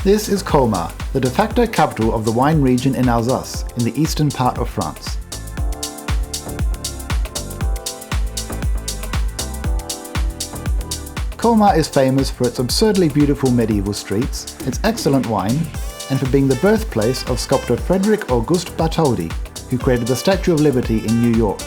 This is Colmar, the de facto capital of the wine region in Alsace, in the eastern part of France. Colmar is famous for its absurdly beautiful medieval streets, its excellent wine, and for being the birthplace of sculptor Frédéric Auguste Bartholdi, who created the Statue of Liberty in New York.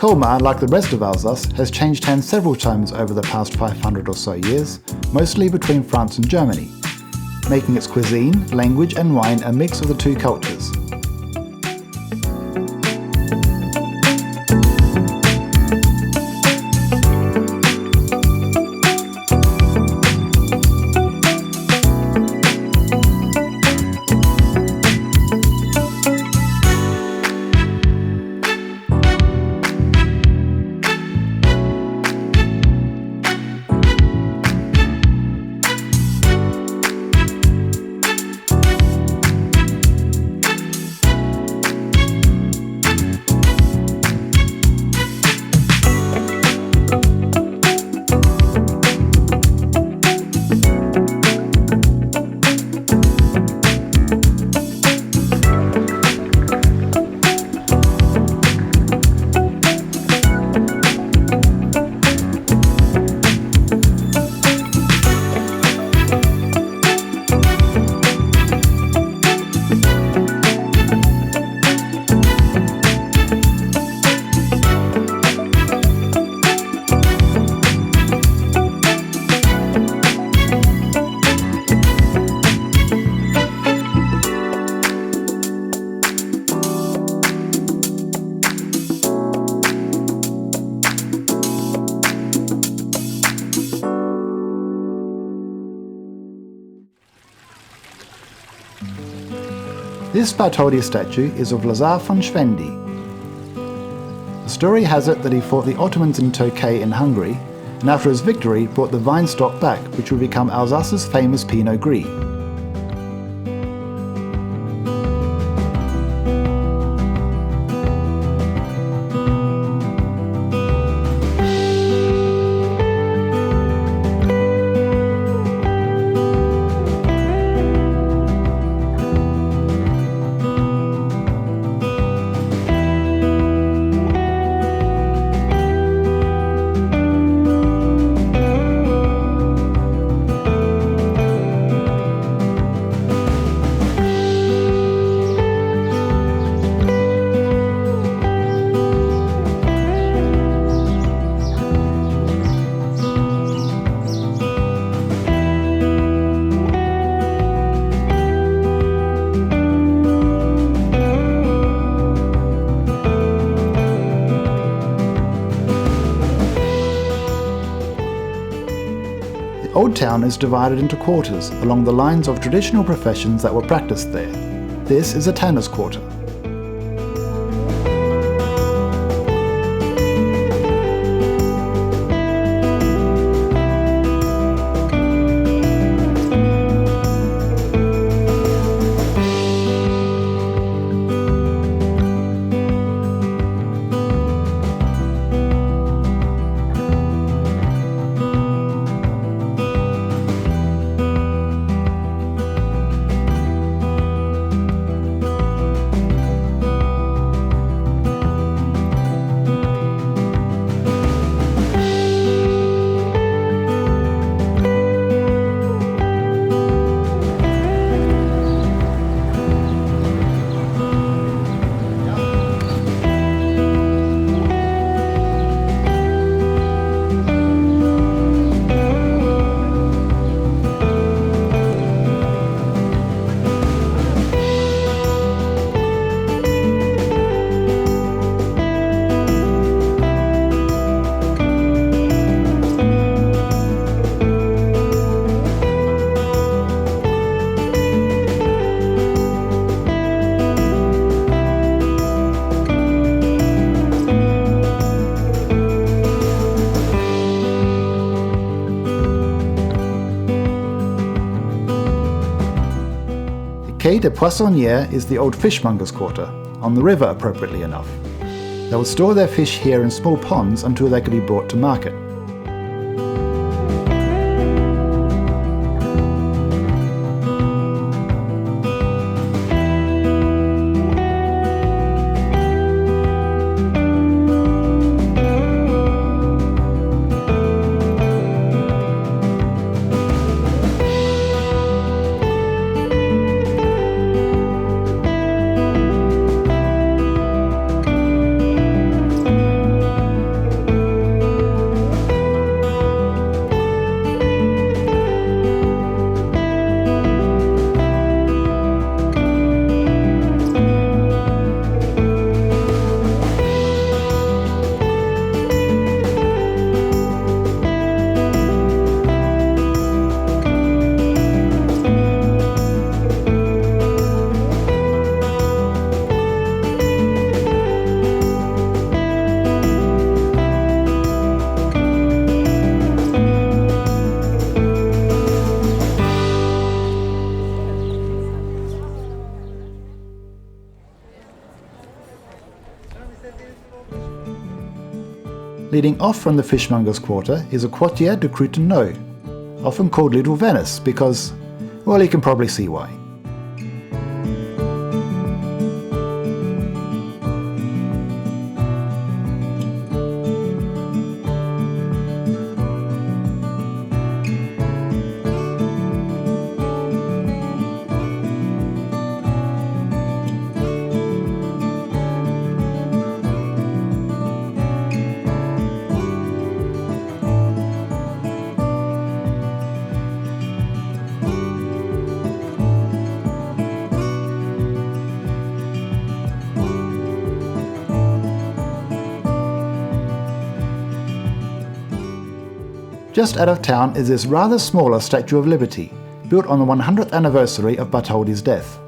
Colmar, like the rest of Alsace, has changed hands several times over the past 500 or so years, mostly between France and Germany, making its cuisine, language and wine a mix of the two cultures. This Bartholdi statue is of Lazare von Schwendi. The story has it that he fought the Ottomans in Turkey in Hungary, and after his victory brought the vine stock back, which would become Alsace's famous Pinot Gris. Old Town is divided into quarters along the lines of traditional professions that were practiced there. This is a tanner's quarter. Quai de Poissoniere is the old fishmongers' quarter, on the river appropriately enough. They would store their fish here in small ponds until they could be brought to market. Leading off from the Fishmongers Quarter is a Quartier de Krutenau, often called Little Venice because, well, you can probably see why. Just out of town is this rather smaller Statue of Liberty, built on the 100th anniversary of Bartholdi's death.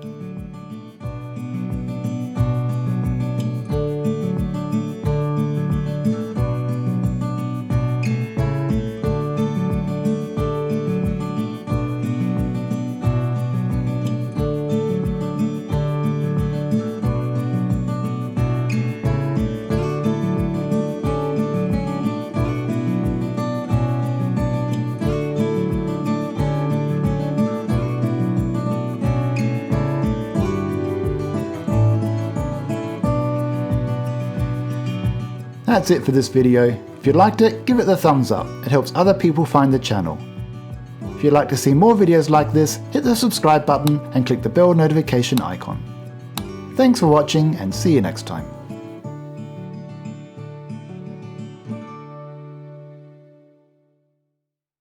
That's it for this video. If you liked it, give it the thumbs up. It helps other people find the channel. If you'd like to see more videos like this, hit the subscribe button and click the bell notification icon. Thanks for watching and see you next time.